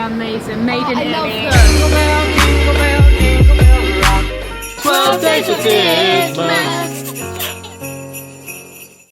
are amazing. Made in Italy. 12 days of Christmas.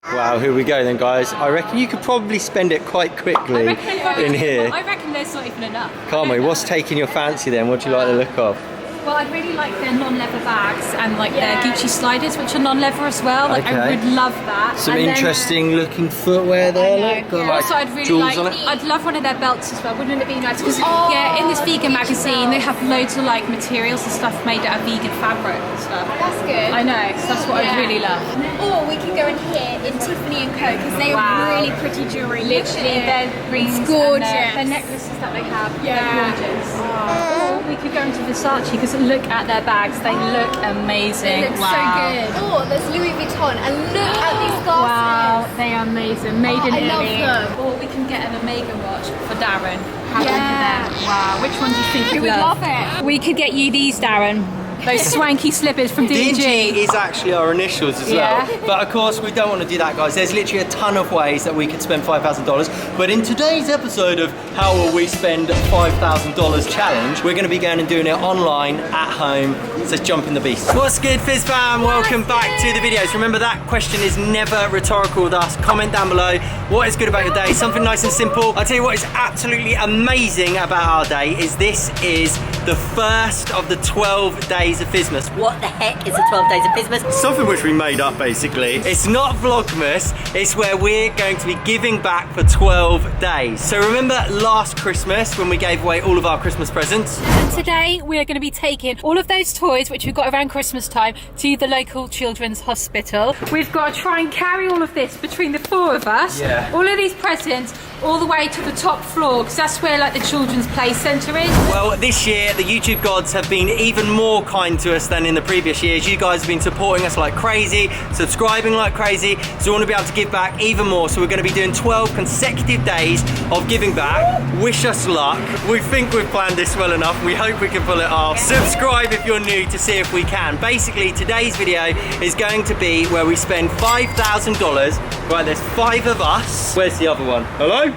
Wow, here we go then, guys. I reckon you could probably spend it quite quickly in here. I reckon there's not even enough. Can't we? What's taking your fancy then? What do you like the look of? Well, I'd really like their non-leather bags and like their Gucci sliders, which are non-leather as well. Like I would love that. Some interesting looking footwear there. Also, I'd really like. I'd love one of their belts as well. Wouldn't it be nice? Because in this vegan magazine, they have loads of like materials and stuff made out of vegan fabric and stuff. That's good. I know. So that's what I'd really love. Or we could go in here in Tiffany & Co because they are really pretty jewelry. Literally, their rings, it's gorgeous. And their necklaces that they have. They're gorgeous. Or we could go into Versace because look at their bags. They look amazing. They look so good. Oh, there's Louis Vuitton and look at these glasses. Wow, they are amazing. Made in Italy. I love them. Or we can get an Omega watch for Darren. Have one for them. Wow, which one do you think He would love it. We could get you these, Darren. Those swanky slippers from D&G. D&G is actually our initials as well. But of course, we don't want to do that, guys. There's literally a ton of ways that we could spend $5,000. But in today's episode of How Will We Spend $5,000 Challenge, we're going to be going and doing it online, at home. So let's jump in the beast. What's good, Fizz fam? Welcome back to the videos. Remember, that question is never rhetorical with us. Comment down below what is good about your day. Something nice and simple. I'll tell you what is absolutely amazing about our day is this is the first of the 12 days of Fizzmas. What the heck is the 12 days of Fizzmas? Something which we made up, basically. It's not Vlogmas, it's where we're going to be giving back for 12 days. So remember last Christmas when we gave away all of our Christmas presents? And today we are going to be taking all of those toys which we've got around Christmas time to the local children's hospital. We've got to try and carry all of this between the four of us. Yeah. All of these presents all the way to the top floor because that's where like the children's play centre is. Well, this year the YouTube gods have been even more kind to us than in the previous years. You guys have been supporting us like crazy, subscribing like crazy, so we want to be able to give back even more. So we're going to be doing 12 consecutive days of giving back. Wish us luck. We think we've planned this well enough. We hope we can pull it off. Subscribe if you're new to see if we can. Basically, today's video is going to be where we spend $5,000. Right, there's 5 of us. Where's the other one? Hello?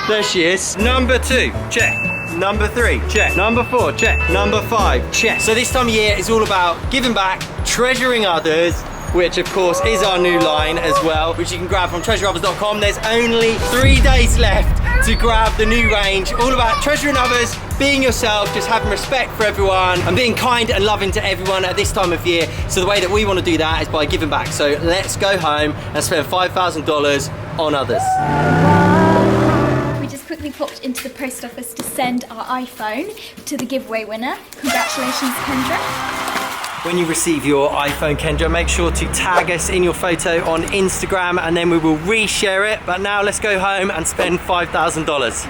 There she is. Number 2, check. Number 3, check. Number 4, check. Number 5, check. So this time of year is all about giving back, treasuring others, which of course is our new line as well, which you can grab from treasureothers.com. There's only 3 days left to grab the new range. All about treasuring others, being yourself, just having respect for everyone and being kind and loving to everyone at this time of year. So the way that we want to do that is by giving back. So let's go home and spend $5,000 on others. Quickly popped into the post office to send our iPhone to the giveaway winner. Congratulations, Kendra. When you receive your iPhone, Kendra, make sure to tag us in your photo on Instagram and then we will reshare it. But now let's go home and spend $5,000.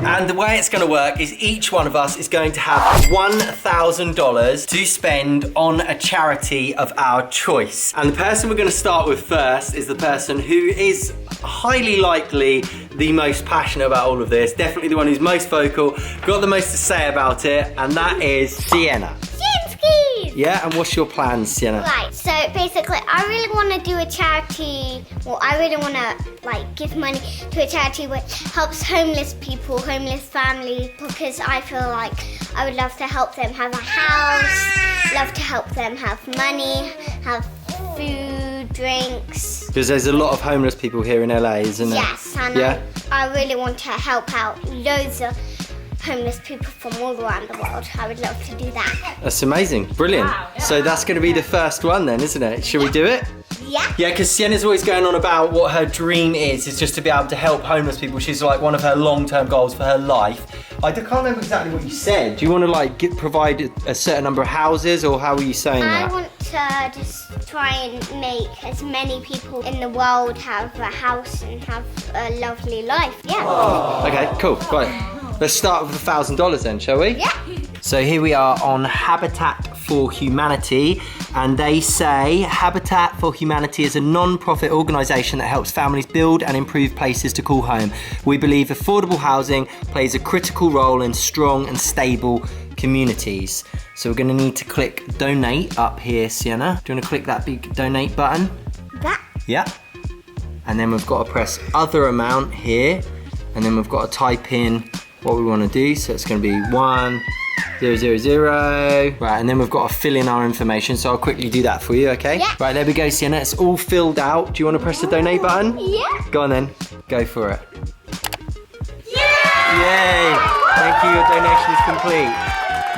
And the way it's going to work is each one of us is going to have $1,000 to spend on a charity of our choice. And the person we're going to start with first is the person who is highly likely the most passionate about all of this. Definitely the one who's most vocal, got the most to say about it, and that is Sienna. Yeah, and what's your plans, Sienna? Right, so basically I really want to do a charity, well I really want to like give money to a charity which helps homeless people, homeless families, because I feel like I would love to help them have a house, love to help them have money, have food, drinks. Because there's a lot of homeless people here in LA, isn't there? Yes, and I really want to help out loads of homeless people from all around the world. I would love to do that. That's amazing, brilliant. Wow, yeah. So that's going to be the first one then, isn't it? Should we do it? Yeah. Yeah, because Sienna's always going on about what her dream is just to be able to help homeless people. She's like one of her long-term goals for her life. I can't remember exactly what you said. Do you want to like provide a certain number of houses, or how were you saying that? I want to just try and make as many people in the world have a house and have a lovely life. Yeah. Oh. Okay, cool. Right. Let's start with $1,000 then, shall we? Yeah. So here we are on Habitat for Humanity, and they say Habitat for Humanity is a non-profit organisation that helps families build and improve places to call home. We believe affordable housing plays a critical role in strong and stable communities. So we're going to need to click donate up here, Sienna. Do you want to click that big donate button? That? Yeah. And then we've got to press other amount here. and then we've got to type in what we want to do. So it's going to be 1000. Right, and then we've got to fill in our information. So I'll quickly do that for you, okay? Yeah. Right, there we go, Sienna. It's all filled out. Do you want to press the donate button? Yeah. Go on then. Go for it. Yay! Thank you, your donation is complete.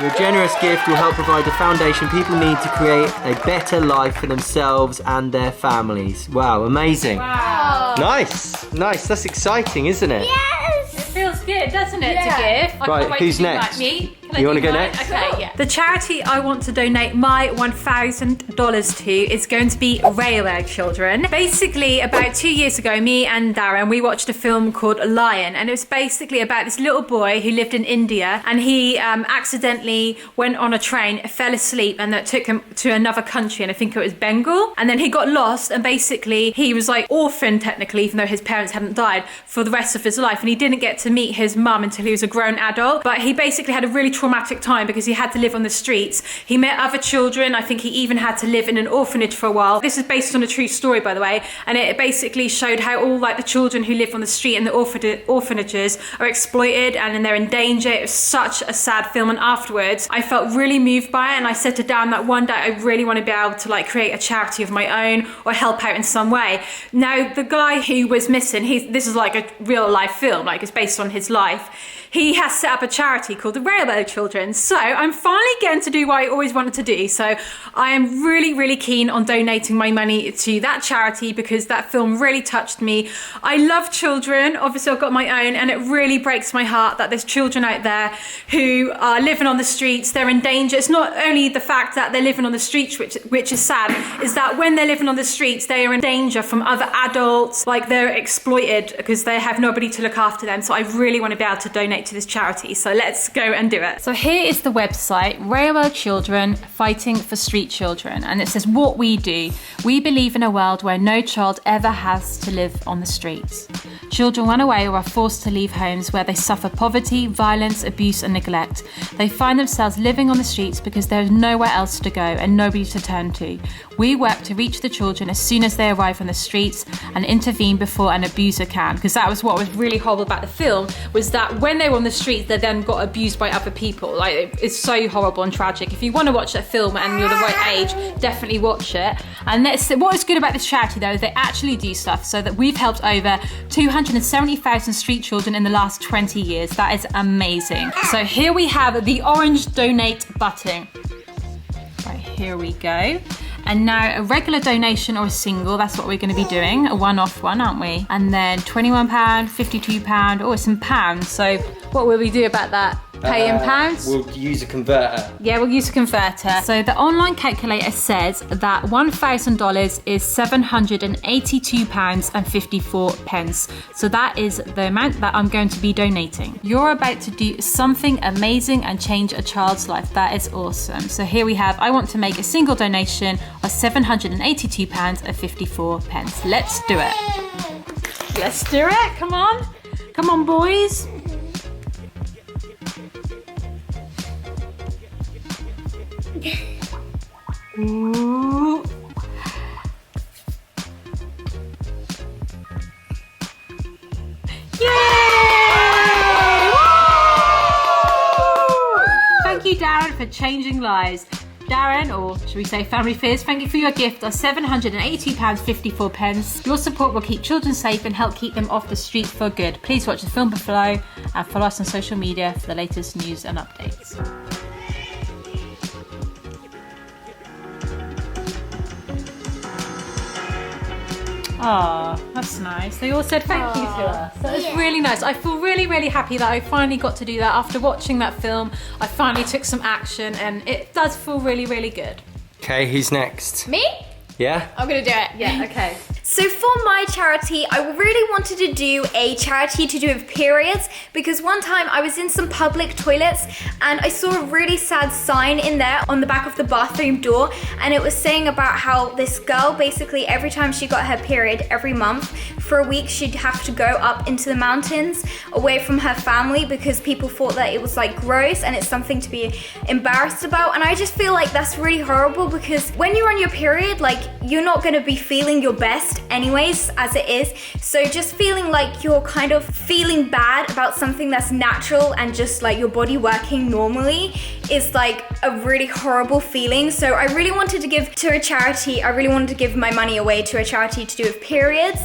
Your generous gift will help provide the foundation people need to create a better life for themselves and their families. Wow, amazing. Wow. Nice. That's exciting, isn't it? Yes. It feels good, doesn't it, Yeah. to give? I Right, can't wait who's to do next? Like me. Can I You wanna do go mine? next? Okay, yeah. The charity I want to donate my $1,000 to is going to be Railway Children. Basically, about 2 years ago, me and Darren, we watched a film called Lion, and it was basically about this little boy who lived in India, and he accidentally went on a train, fell asleep, and that took him to another country, and I think it was Bengal, and then he got lost, and basically he was like orphaned technically, even though his parents hadn't died, for the rest of his life, and he didn't get to meet his mum until he was a grown adult. But he basically had a really traumatic time because he had to live on the streets. He met other children. I think he even had to live in an orphanage for a while. This is based on a true story, by the way, and it basically showed how all like the children who live on the street and the orphanages are exploited and they're in danger. It was such a sad film, and afterwards I felt really moved by it, and I said to Dan that one day I really want to be able to like create a charity of my own or help out in some way. Now the guy who was missing, this is like a real life film, like it's based on his life. He has set up a charity called the Railway Children. So I'm finally getting to do what I always wanted to do. So I am really, really keen on donating my money to that charity because that film really touched me. I love children. Obviously I've got my own, and it really breaks my heart that there's children out there who are living on the streets. They're in danger. It's not only the fact that they're living on the streets, which is sad, is that when they're living on the streets, they are in danger from other adults. Like they're exploited because they have nobody to look after them. So I really want to be able to donate to this charity, so let's go and do it. So here is the website, Railway Children Fighting for Street Children, and it says what we do. We believe in a world where no child ever has to live on the streets. Children run away or are forced to leave homes where they suffer poverty, violence, abuse and neglect. They find themselves living on the streets because there is nowhere else to go and nobody to turn to. We work to reach the children as soon as they arrive on the streets and intervene before an abuser can, because that was what was really horrible about the film, was that when they were on the streets they then got abused by other people. Like it's so horrible and tragic. If you want to watch that film and you're the right age, definitely watch it. And what is good about this charity though is they actually do stuff, so that we've helped over 270,000 street children in the last 20 years. That is amazing. So here we have the orange donate button. Right, here we go. And now a regular donation or a single, that's what we're going to be doing. A one-off one, aren't we? And then £21, £52, oh, it's in pounds. So what will we do about that? Pay in pounds? We'll use a converter. Yeah, we'll use a converter. So the online calculator says that $1,000 is £782.54. So that is the amount that I'm going to be donating. You're about to do something amazing and change a child's life. That is awesome. So here we have, I want to make a single donation of £782.54. Let's do it. Let's do it. Come on. Come on, boys. Ooh. Yay! Thank you, Darren, for changing lives. Darren, or should we say Family Fizz, thank you for your gift of £782.54. Your support will keep children safe and help keep them off the street for good. Please watch the film below and follow us on social media for the latest news and updates. Oh, that's nice. They all said thank you to us. That was really nice. I feel really, really happy that I finally got to do that. After watching that film, I finally took some action, and it does feel really, really good. Okay, who's next? Me? Yeah? I'm gonna do it. Yeah, okay. So for my charity, I really wanted to do a charity to do with periods, because one time I was in some public toilets and I saw a really sad sign in there on the back of the bathroom door, and it was saying about how this girl, basically every time she got her period every month, for a week she'd have to go up into the mountains away from her family because people thought that it was like gross and it's something to be embarrassed about. And I just feel like that's really horrible, because when you're on your period, like you're not gonna be feeling your best anyways, as it is. So just feeling like you're kind of feeling bad about something that's natural and just like your body working normally is like a really horrible feeling. So I really wanted to give to a charity. I really wanted to give my money away to a charity to do with periods.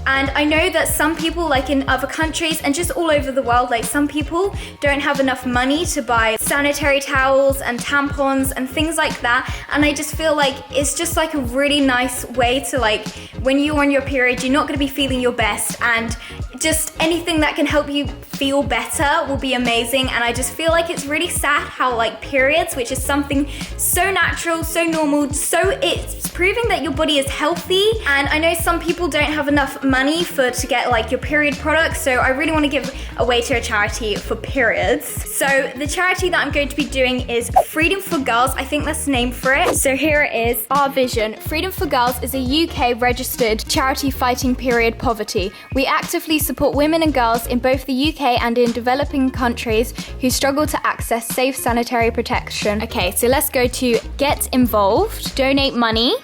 And I know that some people, like in other countries and just all over the world, like some people don't have enough money to buy sanitary towels and tampons and things like that. And I just feel like it's just like a really nice way to, like, when you're on your period, you're not going to be feeling your best, and just anything that can help you feel better will be amazing. And I just feel like it's really sad how like periods, which is something so natural, so normal, so it's proving that your body is healthy. And I know some people don't have enough money to get like your period products, so I really want to give away to a charity for periods. So the charity that I'm going to be doing is Freedom for Girls. I think that's the name for it. So here it is, our vision. Freedom for Girls is a UK registered charity fighting period poverty. We actively support women and girls in both the UK and in developing countries who struggle to access safe sanitary protection. Okay, so let's go to get involved, donate money.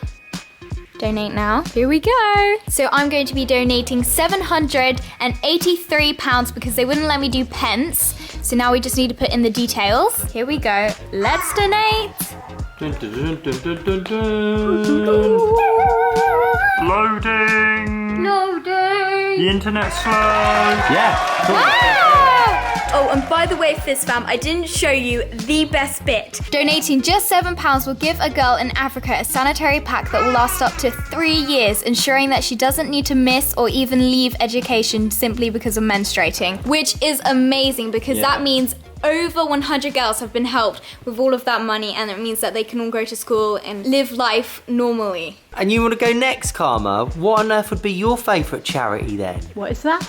Donate now. Here we go. So I'm going to be donating £783 because they wouldn't let me do pence. So now we just need to put in the details. Here we go. Let's donate. Dun, dun, dun, dun, dun, dun. Loading. The internet's slow. Yeah. Cool. Wow! Oh, and by the way, Fizz fam, I didn't show you the best bit. Donating just £7 will give a girl in Africa a sanitary pack that will last up to 3 years, ensuring that she doesn't need to miss or even leave education simply because of menstruating, which is amazing because that means over 100 girls have been helped with all of that money, and it means that they can all go to school and live life normally. And you want to go next, Karma? What on earth would be your favourite charity then? What is that?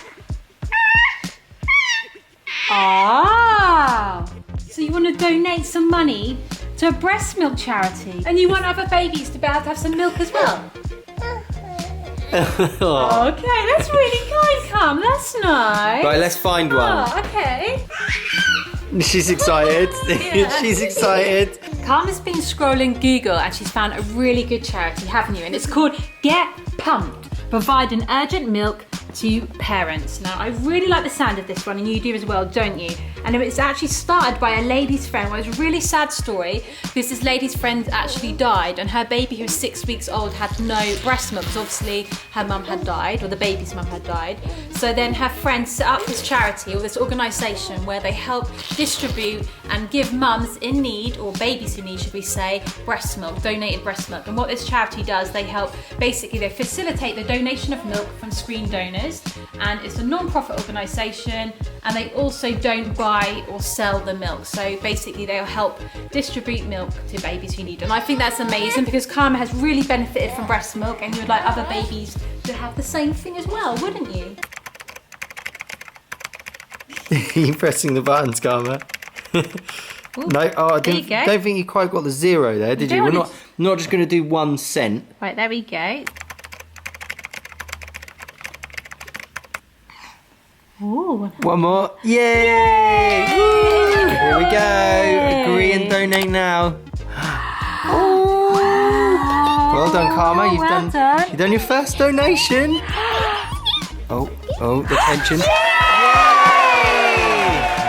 Ah, so you want to donate some money to a breast milk charity, and you want other babies to be able to have some milk as well? Okay, that's really kind, Carm. That's nice. Right, let's find one. Oh, okay. She's excited. She's excited. Carm has been scrolling Google and she's found a really good charity, haven't you? And it's called Get Pumped, providing urgent milk to parents. Now, I really like the sound of this one, and you do as well, don't you? And it's actually started by a lady's friend. Well, it was a really sad story because this lady's friend actually died, and her baby, who was 6 weeks old, had no breast milk because obviously her mum had died, or the baby's mum had died. So then her friend set up this charity, or this organisation, where they help distribute and give mums in need, or babies in need, should we say, breast milk, donated breast milk. And what this charity does, they help, basically they facilitate the donation of milk from screen donors, and it's a non-profit organisation, and they also don't buy or sell the milk. So basically they'll help distribute milk to babies who need it. And I think that's amazing because Karma has really benefited from breast milk, and you would like other babies to have the same thing as well, wouldn't you? You're pressing the buttons, Karma. Ooh, no, I don't think you quite got the zero there, did you? We're not just going to do 1 cent. Right, there we go. Ooh. One more. Yay! Woo! Here we go. Agree and donate now. Well done, Karma. You've done your first donation. Oh, the tension.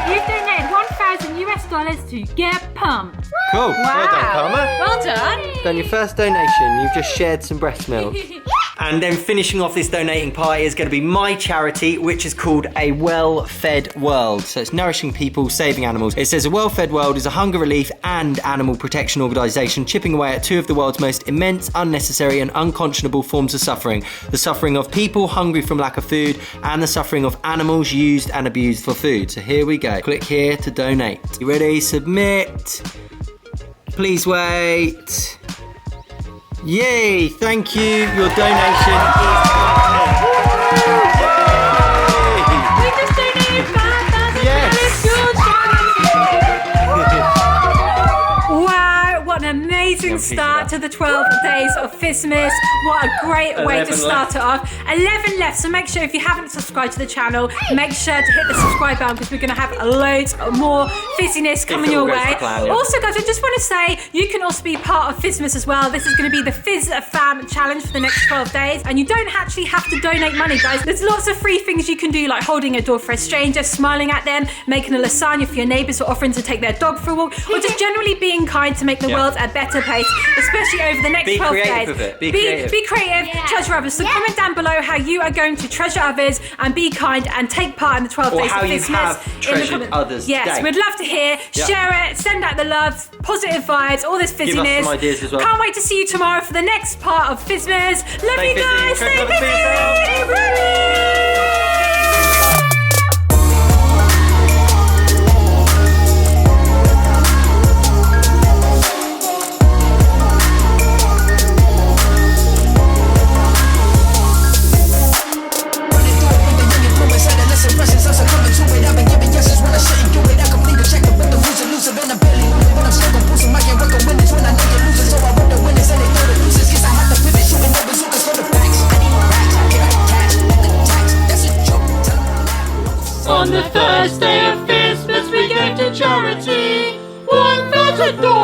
You've donated $1,000 to Get Pumped. Cool. Well done, Karma. Well done. Done your first donation. You've just shared some breast milk. And then finishing off this donating part is going to be my charity, which is called A Well-Fed World. So it's nourishing people, saving animals. It says A Well-Fed World is a hunger relief and animal protection organisation chipping away at two of the world's most immense, unnecessary and unconscionable forms of suffering. The suffering of people hungry from lack of food, and the suffering of animals used and abused for food. So here we go. Click here to donate. You ready? Submit. Please wait. Yay! Thank you. Your donation is We just donated $5,000 to a charity. Wow! What an amazing start to the 12 days of Fizz-mas. What a great way to 11 start it off. 11 left, so make sure if you haven't subscribed to the channel, make sure to hit the subscribe button because we're going to have loads more fizziness coming your way. Also, guys, I just want to say you can also be part of Fizz-mas as well. This is going to be the Fizz Fam Challenge for the next 12 days, and you don't actually have to donate money, guys. There's lots of free things you can do, like holding a door for a stranger, smiling at them, making a lasagna for your neighbours, or offering to take their dog for a walk, or just generally being kind to make the world a better place, especially over the next 12 days. Be creative. Be creative, treasure others. So comment down below how you are going to treasure others and be kind and take part in the 12 days of Fizz-mas. Treasured others. Yes, we'd love to hear. Share it, send out the love, positive vibes, all this fizziness. Give us some ideas as well. Can't wait to see you tomorrow for the next part of Fizz-mas. Love you guys. Stay Treasure busy. On the first day of Fizz-mas we gave to charity $1,000.